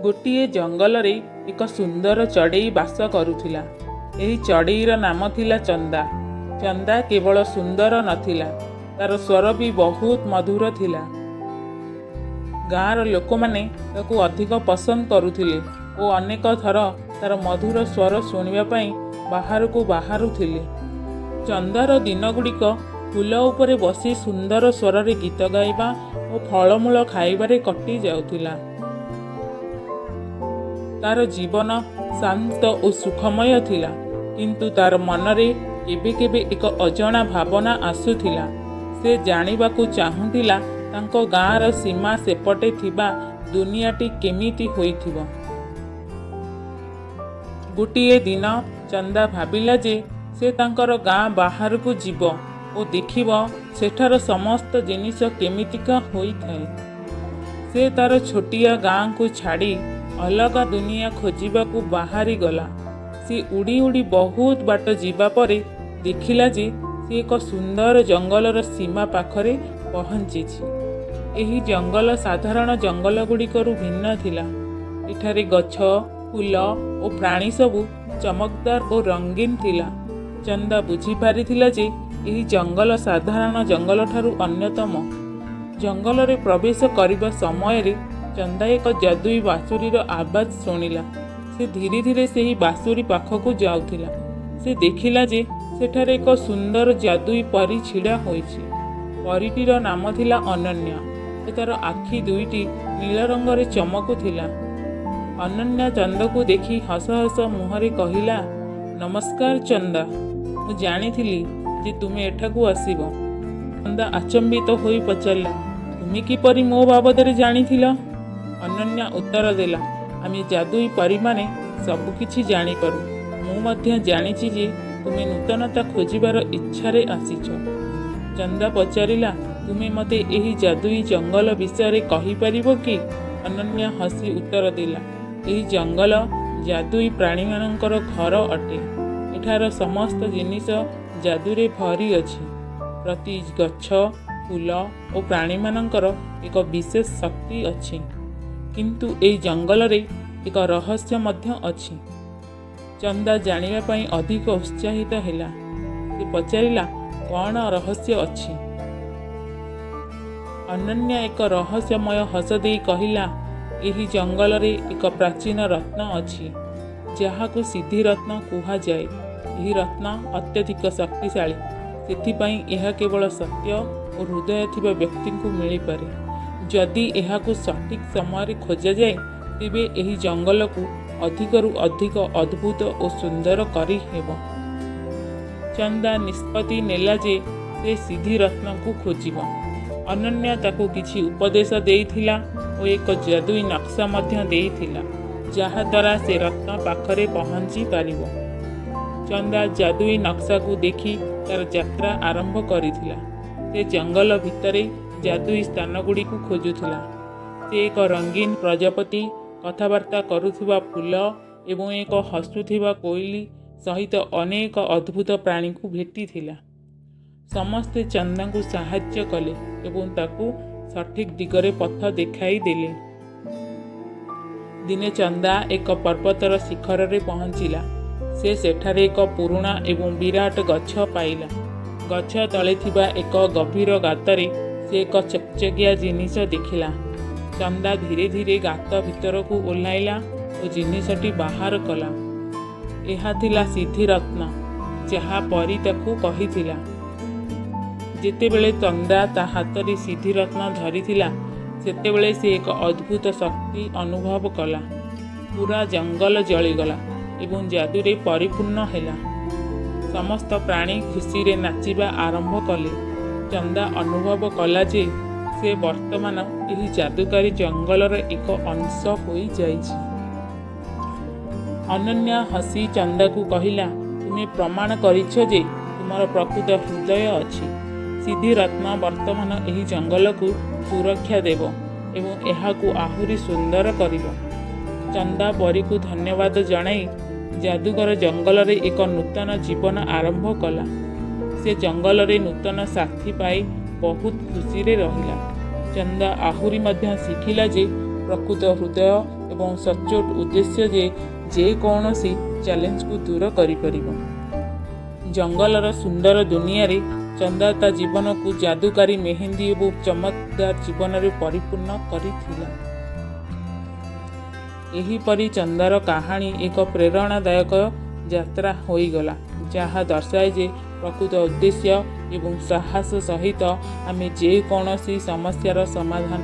ଗୋଟିଏ ଜଙ୍ଗଲରେ ଏକ ସୁନ୍ଦର ଚଢ଼େଇ ବାସ କରୁଥିଲା। ଏହି ଚଢ଼େଇର ନାମ ଥିଲା ଚନ୍ଦା। ଚନ୍ଦା କେବଳ ସୁନ୍ଦର ନଥିଲା, ତାର ସ୍ୱର ବି ବହୁତ ମଧୁର ଥିଲା। ଗାଁର ଲୋକମାନେ ତାକୁ ଅଧିକ ପସନ୍ଦ କରୁଥିଲେ ଓ ଅନେକ ଥର ତାର ମଧୁର ସ୍ୱର ଶୁଣିବା ପାଇଁ ବାହାରକୁ ବାହାରୁଥିଲେ। ଚନ୍ଦାର ଦିନଗୁଡ଼ିକ ଫୁଲ ଉପରେ ବସି ସୁନ୍ଦର ସ୍ୱରରେ ଗୀତ ଗାଇବା ଓ ଫଳମୂଳ ଖାଇବାରେ କଟି ଯାଉଥିଲା। ତାର ଜୀବନ ଶାନ୍ତ ଓ ସୁଖମୟ ଥିଲା, କିନ୍ତୁ ତାର ମନରେ କେବେ କେବେ ଏକ ଅଜଣା ଭାବନା ଆସୁଥିଲା। ସେ ଜାଣିବାକୁ ଚାହୁଁଥିଲା ତାଙ୍କ ଗାଁର ସୀମା ସେପଟେ ଥିବା ଦୁନିଆଟି କେମିତି ହୋଇଥିବ। ଗୋଟିଏ ଦିନ ଚନ୍ଦା ଭାବିଲା ଯେ ସେ ତାଙ୍କର ଗାଁ ବାହାରକୁ ଯିବ ଓ ଦେଖିବ ସେଠାର ସମସ୍ତ ଜିନିଷ କେମିତିକା ହୋଇଥାଏ। ସେ ତାର ଛୋଟିଆ ଗାଁକୁ ଛାଡ଼ି ଅଲଗା ଦୁନିଆ ଖୋଜିବାକୁ ବାହାରିଗଲା। ସେ ଉଡ଼ି ଉଡ଼ି ବହୁତ ବାଟ ଯିବା ପରେ ଦେଖିଲା ଯେ ସେ ଏକ ସୁନ୍ଦର ଜଙ୍ଗଲର ସୀମା ପାଖରେ ପହଞ୍ଚିଛି। ଏହି ଜଙ୍ଗଲ ସାଧାରଣ ଜଙ୍ଗଲଗୁଡ଼ିକରୁ ଭିନ୍ନ ଥିଲା। ଏଠାରେ ଗଛ, ଫୁଲ ଓ ପ୍ରାଣୀ ସବୁ ଚମକଦାର ଓ ରଙ୍ଗୀନ ଥିଲା। ଚନ୍ଦା ବୁଝିପାରିଥିଲା ଯେ ଏହି ଜଙ୍ଗଲ ସାଧାରଣ ଜଙ୍ଗଲଠାରୁ ଅନ୍ୟତମ। ଜଙ୍ଗଲରେ ପ୍ରବେଶ କରିବା ସମୟରେ ଚନ୍ଦା ଏକ ଯାଦୁଇ ବାସୁରୀର ଆବାଜ ଶୁଣିଲା। ସେ ଧୀରେ ଧୀରେ ସେହି ବାସୁରୀ ପାଖକୁ ଯାଉଥିଲା। ସେ ଦେଖିଲା ଯେ ସେଠାରେ ଏକ ସୁନ୍ଦର ଯାଦୁଇ ପରୀ ଛିଡ଼ା ହୋଇଛି। ପରୀଟିର ନାମ ଥିଲା ଅନନ୍ୟା ଓ ତାର ଆଖି ଦୁଇଟି ନୀଳ ରଙ୍ଗରେ ଚମକୁଥିଲା। ଅନନ୍ୟା ଚନ୍ଦାକୁ ଦେଖି ହସ ହସ ମୁହଁରେ କହିଲା, ନମସ୍କାର ଚନ୍ଦା, ମୁଁ ଜାଣିଥିଲି ଯେ ତୁମେ ଏଠାକୁ ଆସିବ। ଚନ୍ଦା ଆଚମ୍ବିତ ହୋଇ ପଚାରିଲା, ତୁମେ କିପରି ମୋ ବାବଦରେ ଜାଣିଥିଲ? ଅନନ୍ୟା ଉତ୍ତର ଦେଲା, ଆମେ ଯାଦୁଇ ପରୀମାନେ ସବୁକିଛି ଜାଣିପାରୁ। ମୁଁ ମଧ୍ୟ ଜାଣିଛି ଯେ ତୁମେ ନୂତନତା ଖୋଜିବାର ଇଚ୍ଛାରେ ଆସିଛ। ଚନ୍ଦା ପଚାରିଲା, ତୁମେ ମୋତେ ଏହି ଯାଦୁଇ ଜଙ୍ଗଲ ବିଷୟରେ କହିପାରିବ କି? ଅନନ୍ୟା ହସି ଉତ୍ତର ଦେଲା, ଏହି ଜଙ୍ଗଲ ଯାଦୁଇ ପ୍ରାଣୀମାନଙ୍କର ଘର ଅଟେ। ଏଠାର ସମସ୍ତ ଜିନିଷ ଯାଦୁରେ ଭରି ଅଛି। ପ୍ରତି ଗଛ, ଫୁଲ ଓ ପ୍ରାଣୀମାନଙ୍କର ଏକ ବିଶେଷ ଶକ୍ତି ଅଛି। କିନ୍ତୁ ଏହି ଜଙ୍ଗଲରେ ଏକ ରହସ୍ୟ ମଧ୍ୟ ଅଛି। ଚନ୍ଦା ଜାଣିବା ପାଇଁ ଅଧିକ ଉତ୍ସାହିତ ହେଲା। ସେ ପଚାରିଲା, କ'ଣ ରହସ୍ୟ ଅଛି? ଅନନ୍ୟା ଏକ ରହସ୍ୟମୟ ହସ ଦେଇ କହିଲା, ଏହି ଜଙ୍ଗଲରେ ଏକ ପ୍ରାଚୀନ ରତ୍ନ ଅଛି, ଯାହାକୁ ସିଦ୍ଧିରତ୍ନ କୁହାଯାଏ। ଏହି ରତ୍ନ ଅତ୍ୟଧିକ ଶକ୍ତିଶାଳୀ, ସେଥିପାଇଁ ଏହା କେବଳ ସତ୍ୟ ଓ ହୃଦୟ ଥିବା ବ୍ୟକ୍ତିଙ୍କୁ ମିଳିପାରେ। ଯଦି ଏହାକୁ ସଠିକ୍ ସମୟରେ ଖୋଜାଯାଏ, ତେବେ ଏହି ଜଙ୍ଗଲକୁ ଅଧିକରୁ ଅଧିକ ଅଦ୍ଭୁତ ଓ ସୁନ୍ଦର କରିହେବ। ଚନ୍ଦା ନିଷ୍ପତ୍ତି ନେଲା ଯେ ସେ ସିଦ୍ଧିରତ୍ନକୁ ଖୋଜିବ। ଅନନ୍ୟା ତାକୁ କିଛି ଉପଦେଶ ଦେଇଥିଲା ଓ ଏକ ଯାଦୁଇ ନକ୍ସା ମଧ୍ୟ ଦେଇଥିଲା, ଯାହାଦ୍ୱାରା ସେ ରତ୍ନ ପାଖରେ ପହଞ୍ଚି ପାରିବ। ଚନ୍ଦା ଯାଦୁଇ ନକ୍ସାକୁ ଦେଖି ତାର ଯାତ୍ରା ଆରମ୍ଭ କରିଥିଲା। ସେ ଜଙ୍ଗଲ ଭିତରେ ଯାଦୁଇ ସ୍ଥାନଗୁଡ଼ିକୁ ଖୋଜୁଥିଲା। ସେ ଏକ ରଙ୍ଗୀନ ପ୍ରଜାପତି, କଥାବାର୍ତ୍ତା କରୁଥିବା ଫୁଲ ଏବଂ ଏକ ହସୁଥିବା କୋଇଲି ସହିତ ଅନେକ ଅଦ୍ଭୁତ ପ୍ରାଣୀଙ୍କୁ ଭେଟିଥିଲା। ସମସ୍ତେ ଚନ୍ଦାଙ୍କୁ ସାହାଯ୍ୟ କଲେ ଏବଂ ତାକୁ ସଠିକ୍ ଦିଗରେ ପଥ ଦେଖାଇ ଦେଲେ। ଦିନେ ଚନ୍ଦା ଏକ ପର୍ବତର ଶିଖରରେ ପହଞ୍ଚିଲା। ସେ ସେଠାରେ ଏକ ପୁରୁଣା ଏବଂ ବିରାଟ ଗଛ ପାଇଲା। ଗଛ ତଳେ ଥିବା ଏକ ଗଭୀର ଗାତରେ ସେ ଏକ ଚକଚକିଆ ଜିନିଷ ଦେଖିଲା। ଚନ୍ଦା ଧୀରେ ଧୀରେ ଗାତ ଭିତରକୁ ଓହ୍ଲାଇଲା ଓ ଜିନିଷଟି ବାହାର କଲା। ଏହା ଥିଲା ସିଦ୍ଧିରତ୍ନ, ଯାହା ପରୀ ତାକୁ କହିଥିଲା। ଯେତେବେଳେ ଚନ୍ଦା ତା ହାତରେ ସିଦ୍ଧିରତ୍ନ ଧରିଥିଲା, ସେତେବେଳେ ସେ ଏକ ଅଦ୍ଭୁତ ଶକ୍ତି ଅନୁଭବ କଲା। ପୁରା ଜଙ୍ଗଲ ଜଳିଗଲା ଏବଂ ଯାଦୁରେ ପରିପୂର୍ଣ୍ଣ ହେଲା। ସମସ୍ତ ପ୍ରାଣୀ ଖୁସିରେ ନାଚିବା ଆରମ୍ଭ କଲେ। ଚନ୍ଦା ଅନୁଭବ କଲା ଯେ ସେ ବର୍ତ୍ତମାନ ଏହି ଯାଦୁକାରୀ ଜଙ୍ଗଲର ଏକ ଅଂଶ ହୋଇଯାଇଛି। ଅନନ୍ୟା ହସି ଚନ୍ଦାକୁ କହିଲା, ତୁମେ ପ୍ରମାଣ କରିଛ ଯେ ତୁମର ପ୍ରକୃତ ହୃଦୟ ଅଛି। ସିଦ୍ଧିରତ୍ନ ବର୍ତ୍ତମାନ ଏହି ଜଙ୍ଗଲକୁ ସୁରକ୍ଷା ଦେବ ଏବଂ ଏହାକୁ ଆହୁରି ସୁନ୍ଦର କରିବ। ଚନ୍ଦା ପରୀକୁ ଧନ୍ୟବାଦ ଜଣାଇ ଯାଦୁକର ଜଙ୍ଗଲରେ ଏକ ନୂତନ ଜୀବନ ଆରମ୍ଭ କଲା। ସେ ଜଙ୍ଗଲରେ ନୂତନ ସାଥୀ ପାଇ ବହୁତ ଖୁସିରେ ରହିଲା। ଚନ୍ଦା ଆହୁରି ମଧ୍ୟ ଶିଖିଲା ଯେ ପ୍ରକୃତ ହୃଦୟ ଏବଂ ଏବଂ ସଚ୍ଚୋଟ ଉଦ୍ଦେଶ୍ୟ ଯେକୌଣସି ଚ୍ୟାଲେଞ୍ଜକୁ ଦୂର କରିପାରିବ। ଜଙ୍ଗଲର ସୁନ୍ଦର ଦୁନିଆରେ ଚନ୍ଦା ତା ଜୀବନକୁ ଯାଦୁକାରୀ ମେହେନ୍ଦି ଏବଂ ଚମକଦାର ଜୀବନରେ ପରିପୂର୍ଣ୍ଣ କରିଥିଲା। ଏହିପରି ଚନ୍ଦାର କାହାଣୀ ଏକ ପ୍ରେରଣାଦାୟକ ଯାତ୍ରା ହୋଇଗଲା, ଯାହା ଦର୍ଶାଏ ଯେ ପ୍ରକୃତ ଉଦ୍ଦେଶ୍ୟ ଏବଂ ସାହସ ସହିତ ଆମେ ଯେକୌଣସି ସମସ୍ୟାର ସମାଧାନ